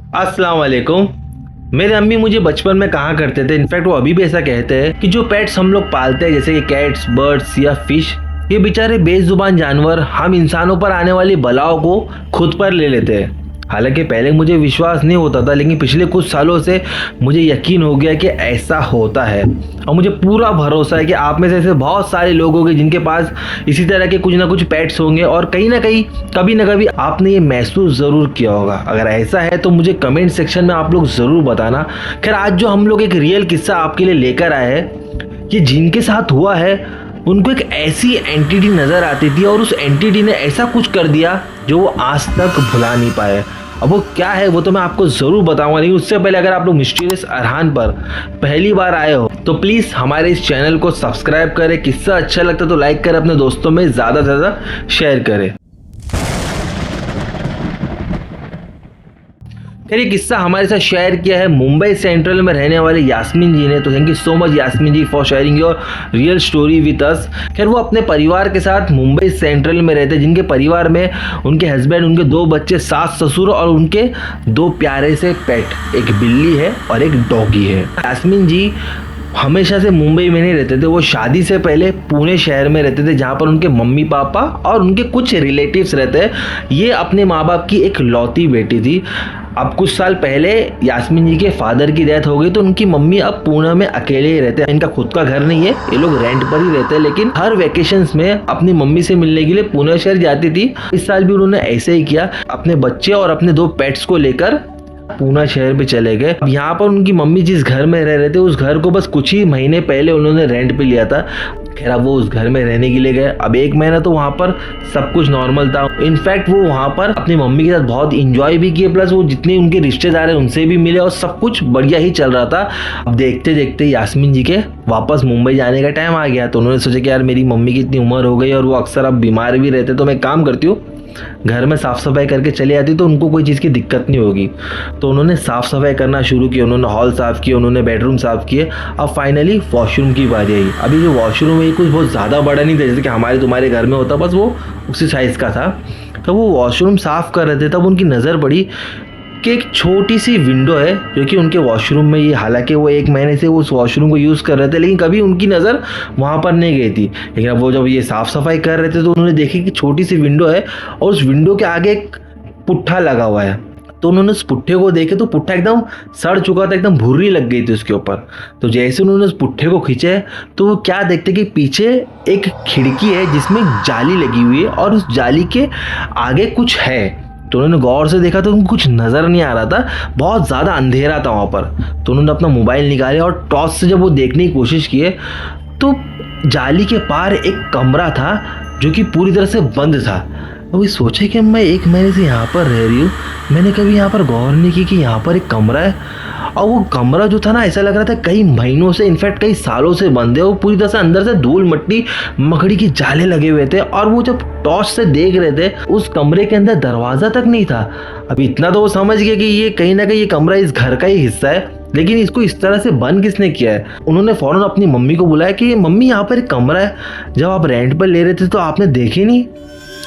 अस्सलाम वालेकुम। मेरे अम्मी मुझे बचपन में कहा करते थे, इनफैक्ट वो अभी भी ऐसा कहते हैं कि जो पेट्स हम लोग पालते हैं जैसे कि कैट्स, बर्ड्स या फिश, ये बेचारे बेजुबान जानवर हम इंसानों पर आने वाली बलाओं को खुद पर ले लेते हैं। हालांकि पहले मुझे विश्वास नहीं होता था, लेकिन पिछले कुछ सालों से मुझे यकीन हो गया कि ऐसा होता है। और मुझे पूरा भरोसा है कि आप में से ऐसे बहुत सारे लोग होंगे जिनके पास इसी तरह के कुछ ना कुछ पेट्स होंगे और कहीं ना कहीं कभी ना कभी आपने ये महसूस ज़रूर किया होगा। अगर ऐसा है तो मुझे कमेंट सेक्शन में आप लोग ज़रूर बताना। खैर, आज जो हम लोग एक रियल किस्सा आपके लिए लेकर आए हैं, ये जिनके साथ हुआ है उनको एक ऐसी एंटिटी नज़र आती थी और उस एंटिटी ने ऐसा कुछ कर दिया जो वो आज तक भुला नहीं पाए। अब वो क्या है वो तो मैं आपको ज़रूर बताऊंगा, लेकिन उससे पहले अगर आप लोग मिस्टीरियस अरहान पर पहली बार आए हो तो प्लीज़ हमारे इस चैनल को सब्सक्राइब करें। किस्सा अच्छा लगता तो लाइक करें, अपने दोस्तों में ज़्यादा से ज़्यादा शेयर करें। खैर, ये किस्सा हमारे साथ शेयर किया है मुंबई सेंट्रल में रहने वाले यास्मीन जी ने। तो thank you so much Yasmin ji for sharing your real story with us. खैर, वो अपने परिवार के साथ मुंबई सेंट्रल में रहते, जिनके परिवार में उनके हस्बैंड, उनके 2 बच्चे, सास ससुर और उनके 2 प्यारे से पेट, एक बिल्ली है और एक डॉगी है। यास्मीन जी हमेशा से मुंबई में नहीं रहते थे, वो शादी से पहले पुणे शहर में रहते थे, जहाँ पर उनके मम्मी पापा और उनके कुछ रिलेटिव्स रहते हैं। ये अपने माँ बाप की एक लौती बेटी थी। अब कुछ साल पहले यास्मीन जी के फादर की डेथ हो गई, तो उनकी मम्मी अब पुणे में अकेले ही रहते हैं। इनका खुद का घर नहीं है, ये लोग रेंट पर ही रहते हैं, लेकिन हर वेकेशंस में अपनी मम्मी से मिलने के लिए पुणे शहर जाती थी। इस साल भी उन्होंने ऐसे ही किया, अपने बच्चे और अपने 2 पेट्स को लेकर पूना शहर पे चले गए। अब यहाँ पर उनकी मम्मी जिस घर में रह रहे थे, उस घर को बस कुछ ही महीने पहले उन्होंने रेंट पे लिया था। खैर, अब वो उस घर में रहने के लिए गए। अब 1 महीना तो वहाँ पर सब कुछ नॉर्मल था। इनफैक्ट वो वहाँ पर अपनी मम्मी के साथ बहुत इंजॉय भी किए, प्लस वो जितने उनके रिश्तेदार हैं उनसे भी मिले और सब कुछ बढ़िया ही चल रहा था। अब देखते देखते यास्मीन जी के वापस मुंबई जाने का टाइम आ गया, तो उन्होंने सोचा कि यार मेरी मम्मी की इतनी उम्र हो गई और वो अक्सर अब बीमार भी रहते, तो मैं काम करती हूँ, घर में साफ़ सफाई करके चली आती तो उनको कोई चीज़ की दिक्कत नहीं होगी। तो उन्होंने साफ़ सफाई करना शुरू की, उन्होंने हॉल साफ़ किए, उन्होंने बेडरूम साफ़ किए। अब फाइनली वॉशरूम की बारी आई। अभी जो वॉशरूम है कुछ बहुत ज़्यादा बड़ा नहीं था जैसे कि हमारे तुम्हारे घर में होता, बस वो उसी साइज़ का था। तो वो वॉशरूम साफ़ कर रहे थे, तब उनकी नज़र पड़ी कि एक छोटी सी विंडो है जो कि उनके वॉशरूम में, ये हालांकि वो 1 महीने से उस वॉशरूम को यूज़ कर रहे थे, लेकिन कभी उनकी नज़र वहाँ पर नहीं गई थी। लेकिन अब वो जब ये साफ़ सफाई कर रहे थे तो उन्होंने देखी कि छोटी सी विंडो है और उस विंडो के आगे एक पुट्ठा लगा हुआ है। तो उन्होंने उस पुट्ठे को देखे तो पुट्ठा एकदम सड़ चुका था, एकदम भुर्री लग गई थी उसके ऊपर। तो जैसे उन्होंने उस पुट्ठे को खींचे तो वो क्या देखते कि पीछे एक खिड़की है जिसमें जाली लगी हुई है और उस जाली के आगे कुछ है। तो उन्होंने गौर से देखा तो उनको कुछ नज़र नहीं आ रहा था, बहुत ज़्यादा अंधेरा था वहाँ पर। तो उन्होंने अपना मोबाइल निकाले और टॉर्च से जब वो देखने की कोशिश किए तो जाली के पार एक कमरा था जो कि पूरी तरह से बंद था। अभी सोचे कि मैं 1 महीने से यहाँ पर रह रही हूँ, मैंने कभी यहाँ पर गौर नहीं की कि यहाँ पर एक कमरा है। और वो कमरा जो था ना, ऐसा लग रहा था कई महीनों से, इनफैक्ट कई सालों से बंद है। वो पूरी तरह से अंदर से धूल मट्टी मकड़ी की जाले लगे हुए थे और वो जब टॉर्च से देख रहे थे उस कमरे के अंदर दरवाज़ा तक नहीं था। अभी इतना तो वो समझ गए कि ये कहीं ना कहीं ये कमरा इस घर का ही हिस्सा है, लेकिन इसको इस तरह से बंद किसने किया है। उन्होंने फ़ौरन अपनी मम्मी को बुलाया कि मम्मी यहाँ पर एक कमरा है, जब आप रेंट पर ले रहे थे तो आपने देखे नहीं?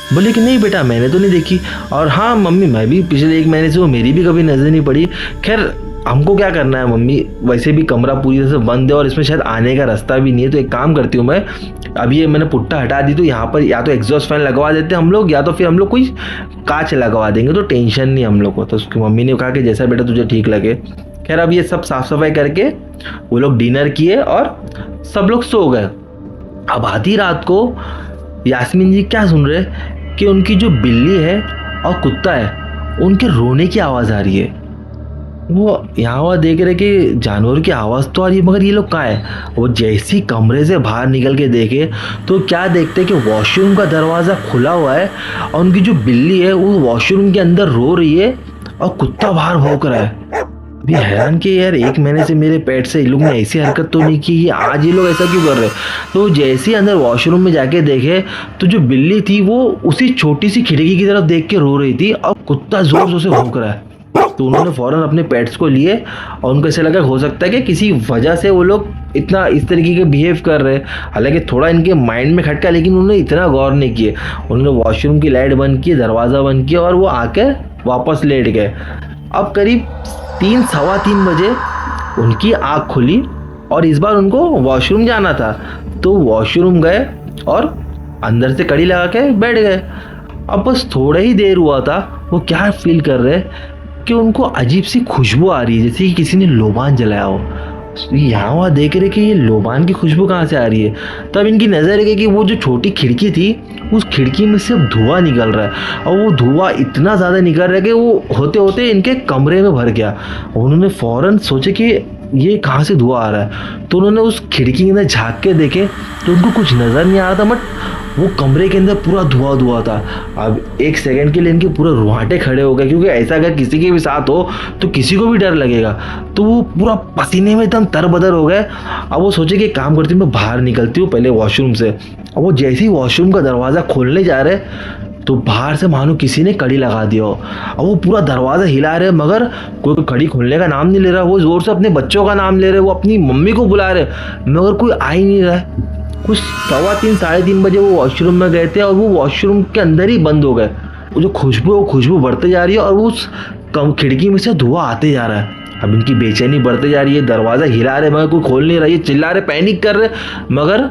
बोले कि नहीं बेटा, मैंने तो नहीं देखी। और हाँ मम्मी, मैं भी पिछले 1 महीने से वो मेरी भी कभी नज़र नहीं पड़ी। खैर, हमको क्या करना है मम्मी, वैसे भी कमरा पूरी तरह से बंद है और इसमें शायद आने का रास्ता भी नहीं है। तो एक काम करती हूँ मैं, अभी ये मैंने पुट्टा हटा दी तो यहाँ पर या तो एग्जॉस्ट फैन लगवा देते हम लोग, या तो फिर हम लोग कोई कांच लगवा देंगे, तो टेंशन नहीं हम लोग को। तो उसकी मम्मी ने कहा कि जैसा बेटा तुझे ठीक लगे। खैर, अब ये सब साफ़ सफाई करके वो लोग डिनर किए और सब लोग सो गए। अब आधी रात को यास्मीन जी क्या सुन रहे कि उनकी जो बिल्ली है और कुत्ता है उनके रोने की आवाज़ आ रही है। वो यहाँ वहाँ देख रहे कि जानवर की आवाज़ तो आ रही है, मगर ये लोग कहाँ है। वो जैसे ही कमरे से बाहर निकल के देखे तो क्या देखते कि वॉशरूम का दरवाज़ा खुला हुआ है और उनकी जो बिल्ली है वो वॉशरूम के अंदर रो रही है और कुत्ता बाहर भौंक रहा है। अभी हैरान कि यार 1 महीने से मेरे पेट से ये लोग ने ऐसी हरकत तो नहीं की, ये आज ये लोग ऐसा क्यों कर रहे। तो जैसे ही अंदर वॉशरूम में जाके देखे तो जो बिल्ली थी वो उसी छोटी सी खिड़की की तरफ देख के रो रही थी और कुत्ता जोर जोर से भौंक रहा है। तो उन्होंने फ़ौरन अपने पेट्स को लिए और उनको ऐसा लगा हो सकता है कि किसी वजह से वो लोग इतना इस तरीके के बिहेव कर रहे हैं। हालांकि थोड़ा इनके माइंड में खटका, लेकिन उन्होंने इतना गौर नहीं किए। उन्होंने वॉशरूम की लाइट बंद की, दरवाज़ा बंद किया और वो आकर वापस लेट गए। अब करीब 3 सवा 3 बजे उनकी आँख खुली और इस बार उनको वॉशरूम जाना था। तो वॉशरूम गए और अंदर से कड़ी लगा के बैठ गए। अब बस थोड़ा ही देर हुआ था, वो क्या फील कर रहे कि उनको अजीब सी खुशबू आ रही है, जैसे कि किसी ने लोबान जलाया हो। यहाँ वहाँ देख रहे कि ये लोबान की खुशबू कहाँ से आ रही है। तब इनकी नज़र गई कि वो जो छोटी खिड़की थी, उस खिड़की में से अब धुआं निकल रहा है और वो धुआं इतना ज़्यादा निकल रहा है कि वो होते होते इनके कमरे में भर गया। उन्होंने फ़ौरन सोचे कि ये कहाँ से धुआं आ रहा है, तो उन्होंने उस खिड़की के अंदर झाँक के देखे तो उनको कुछ नज़र नहीं आ रहा था, बट वो कमरे के अंदर पूरा धुआं था। अब एक सेकंड के लिए इनके पूरे रुआंटे खड़े हो गए, क्योंकि ऐसा अगर किसी के भी साथ हो तो किसी को भी डर लगेगा। तो वो पूरा पसीने में एकदम तरबदर हो गए। अब वो सोचे कि काम करती हूँ, मैं बाहर निकलती हूँ पहले वॉशरूम से। अब वो जैसे ही वॉशरूम का दरवाज़ा खोलने जा रहे तो बाहर से मानो किसी ने कड़ी लगा दिया हो। अब वो पूरा दरवाज़ा हिला रहे, मगर कोई कड़ी खोलने का नाम नहीं ले रहा। वो ज़ोर से अपने बच्चों का नाम ले रहे, वो अपनी मम्मी को बुला रहे, मगर कोई आ ही नहीं रहा है। कुछ 3:15 साढ़े 3 बजे वो वॉशरूम में गए थे और वो वॉशरूम के अंदर ही बंद हो गए। वो जो खुशबू है वो खुशबू बढ़ते जा रही है और वो उस खिड़की में से धुआं आते जा रहा है। अब इनकी बेचैनी बढ़ते जा रही है, दरवाज़ा हिला रहे मगर कोई खोल नहीं रहा है, चिल्ला रहे, पैनिक कर रहे, मगर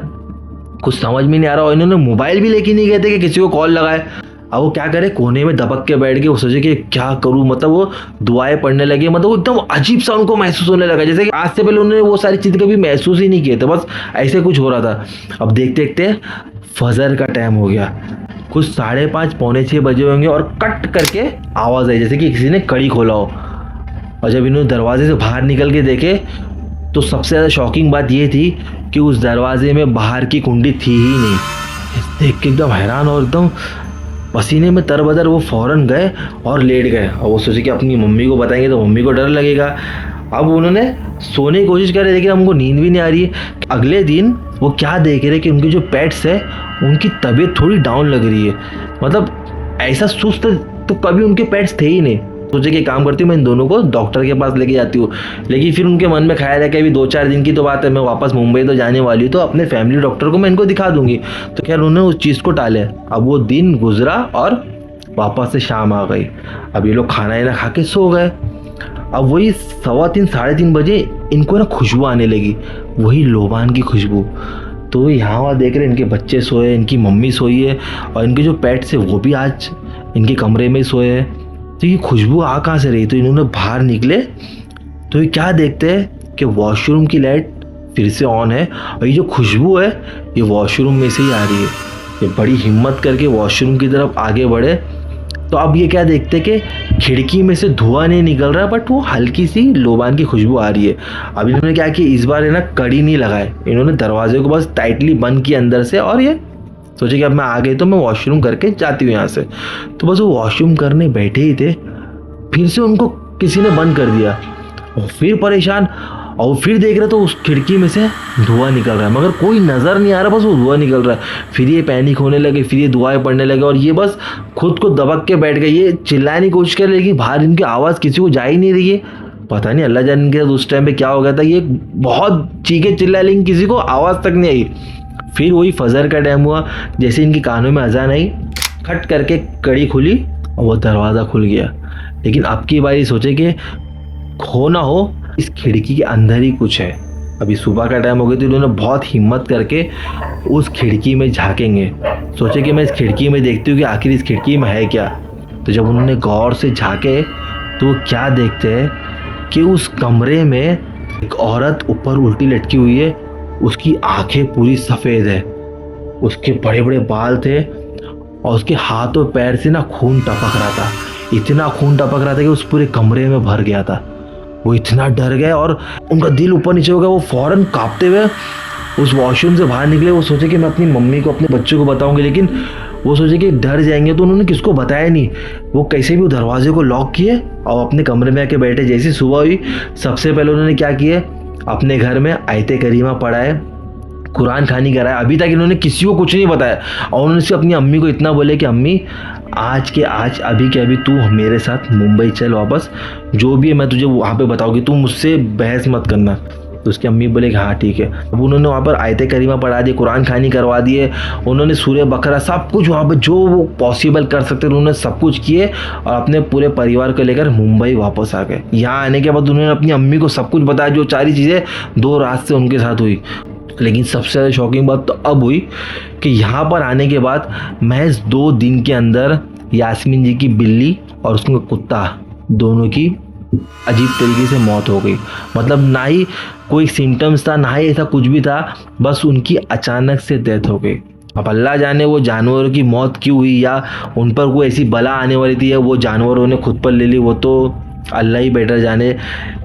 कुछ समझ में नहीं आ रहा। और इन्होंने मोबाइल भी लेके नहीं गए थे कि किसी को कॉल लगाए। अब वो क्या करे, कोने में दबक के बैठ गए। वो सोचे कि क्या करूं, मतलब वो दुआएं पढ़ने लगे। मतलब वो एकदम अजीब सा उनको महसूस होने लगा, जैसे कि आज से पहले उन्होंने वो सारी चीज़ कभी महसूस ही नहीं किए थे, बस ऐसे कुछ हो रहा था। अब देखते देखते फजर का टाइम हो गया, कुछ 5:30 पौने 6 बजे होंगे और कट करके आवाज़ आई जैसे कि किसी ने कड़ी खोला हो। और जब इन्होंने दरवाजे से बाहर निकल के देखे तो सबसे ज़्यादा शॉकिंग बात ये थी कि उस दरवाजे में बाहर की कुंडी थी ही नहीं। देख के एकदम हैरान और एकदम पसीने में तरबदर वो फ़ौरन गए और लेट गए। और वो सोचे कि अपनी मम्मी को बताएंगे तो मम्मी को डर लगेगा। अब उन्होंने सोने की कोशिश कर रहे, लेकिन उनको नींद भी नहीं आ रही है। अगले दिन वो क्या देख रहे कि उनके जो पेट्स है उनकी तबीयत थोड़ी डाउन लग रही है। मतलब ऐसा सुस्त तो कभी उनके पेट्स थे ही नहीं। सोचे कि काम करती हूँ, मैं इन दोनों को डॉक्टर के पास लेके जाती हूँ। लेकिन फिर उनके मन में ख्याल है कि अभी 2-4 दिन की तो बात है, मैं वापस मुंबई तो जाने वाली हूँ, तो अपने फैमिली डॉक्टर को मैं इनको दिखा दूंगी। तो खैर उन्होंने उस चीज़ को टाले। अब वो दिन गुजरा और वापस से शाम आ गई। अब ये लोग खाना ना खा के सो गए। अब वही 3:15 साढ़े 3 बजे इनको ना खुशबू आने लगी, वही लोबान की खुशबू। तो यहाँ वहाँ देख रहे इनके बच्चे सोए, इनकी मम्मी सोई है और इनके जो पेट्स है वो भी आज इनके कमरे में सोए हैं। तो ये खुशबू आ कहाँ से रही? तो इन्होंने बाहर निकले तो ये क्या देखते हैं कि वॉशरूम की लाइट फिर से ऑन है और ये जो खुशबू है ये वॉशरूम में से ही आ रही है। ये बड़ी हिम्मत करके वॉशरूम की तरफ आगे बढ़े तो अब ये क्या देखते कि खिड़की में से धुआं नहीं निकल रहा, बट वो हल्की सी लोबान की खुशबू आ रही है। अब इन्होंने क्या किया, इस बार है ना कड़ी नहीं लगाए, इन्होंने दरवाजे को बस टाइटली बंद किया अंदर से और ये सोचे कि अब मैं आ गई तो मैं वॉशरूम करके जाती हूँ यहाँ से। तो बस वो वॉशरूम करने बैठे ही थे, फिर से उनको किसी ने बंद कर दिया और फिर परेशान और फिर देख रहे तो उस खिड़की में से धुआं निकल रहा है, मगर कोई नज़र नहीं आ रहा, बस वो धुआं निकल रहा है। फिर ये पैनिक होने लगे, फिर ये दुआएं पड़ने लगे और ये बस खुद को दबक के बैठ गए। ये चिल्लाने की कोशिश कर रहे लेकिन बाहर इनकी आवाज़ किसी को जा ही नहीं रही है। पता नहीं अल्लाह जाने इनके साथ उस टाइम पे क्या हो गया था। ये बहुत चीखे चिल्लाए लेकिन किसी को आवाज़ तक नहीं आई। फिर वही फजर का टाइम हुआ, जैसे इनकी कानों में अजान आई, खट करके कड़ी खुली और वो दरवाज़ा खुल गया। लेकिन अब की बारी सोचे कि हो ना हो इस खिड़की के अंदर ही कुछ है। अभी सुबह का टाइम हो गया तो इन्होंने बहुत हिम्मत करके उस खिड़की में झाँकेंगे। सोचे कि मैं इस खिड़की में देखती हूँ कि आखिर इस खिड़की में है क्या। तो जब उन्होंने गौर से झाँके तो क्या देखते हैं कि उस कमरे में एक औरत ऊपर उल्टी लटकी हुई है। उसकी आंखें पूरी सफ़ेद है, उसके बड़े बड़े बाल थे और उसके हाथ और पैर से ना खून टपक रहा था। इतना खून टपक रहा था कि उस पूरे कमरे में भर गया था। वो इतना डर गए और उनका दिल ऊपर नीचे हो गया। वो फ़ौरन कांपते हुए उस वॉशरूम से बाहर निकले। वो सोचे कि मैं अपनी मम्मी को, अपने बच्चों को बताऊंगी, लेकिन वो सोचे कि डर जाएंगे, तो उन्होंने किसको बताया नहीं। वो कैसे भी दरवाजे को लॉक किए और अपने कमरे में आके बैठे। जैसी सुबह हुई सबसे पहले उन्होंने क्या किया, अपने घर में आयते करीमा पढ़ाए, कुरान खानी कराया। अभी तक इन्होंने किसी को कुछ नहीं बताया और उन्होंने सिर्फ अपनी अम्मी को इतना बोले कि अम्मी आज के आज अभी के अभी तू मेरे साथ मुंबई चल वापस, जो भी है मैं तुझे वहाँ पे बताऊंगी, तू मुझसे बहस मत करना। तो उसकी अम्मी बोले कि हाँ ठीक है। अब उन्होंने वहाँ पर आयत करीमा पढ़ा दी, कुरान खानी करवा दिए, उन्होंने सूरह बकरा सब कुछ वहाँ पर जो वो पॉसिबल कर सकते थे उन्होंने सब कुछ किए और अपने पूरे परिवार को लेकर मुंबई वापस आ गए। यहाँ आने के बाद उन्होंने अपनी अम्मी को सब कुछ बताया, जो सारी चीज़ें 2 रात से उनके साथ हुई। लेकिन सबसे ज़्यादा शॉकिंग बात तो अब हुई कि यहाँ पर आने के बाद महज 2 दिन के अंदर यास्मीन जी की बिल्ली और उसका कुत्ता दोनों की अजीब तरीके से मौत हो गई। मतलब ना ही कोई सिम्टम्स था, ना ही ऐसा कुछ भी था, बस उनकी अचानक से डेथ हो गई। अब अल्लाह जाने वो जानवरों की मौत क्यों हुई या उन पर कोई ऐसी बला आने वाली थी या वो जानवरों ने खुद पर ले ली, वो तो अल्लाह ही बेटर जाने।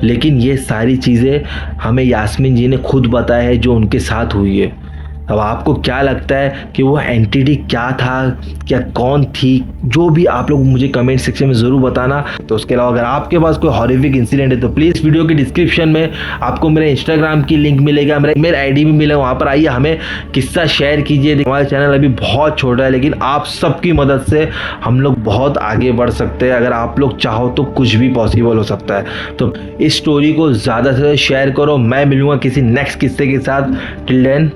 लेकिन ये सारी चीज़ें हमें यास्मीन जी ने खुद बताया है जो उनके साथ हुई है। अब आपको क्या लगता है कि वो एंटिटी क्या था, क्या कौन थी? जो भी आप लोग मुझे कमेंट सेक्शन में ज़रूर बताना। तो उसके अलावा अगर आपके पास कोई हॉरिफिक इंसिडेंट है तो प्लीज़ वीडियो के डिस्क्रिप्शन में आपको मेरे इंस्टाग्राम की लिंक मिलेगा, मेरा आईडी भी मिलेगा, वहाँ पर आइए हमें किस्सा शेयर कीजिए। हमारा चैनल अभी बहुत छोटा है लेकिन आप सबकी मदद से हम लोग बहुत आगे बढ़ सकते हैं। अगर आप लोग चाहो तो कुछ भी पॉसिबल हो सकता है। तो इस स्टोरी को ज़्यादा से ज़्यादा शेयर करो। मैं मिलूँगा किसी नेक्स्ट किस्से के साथ। Till then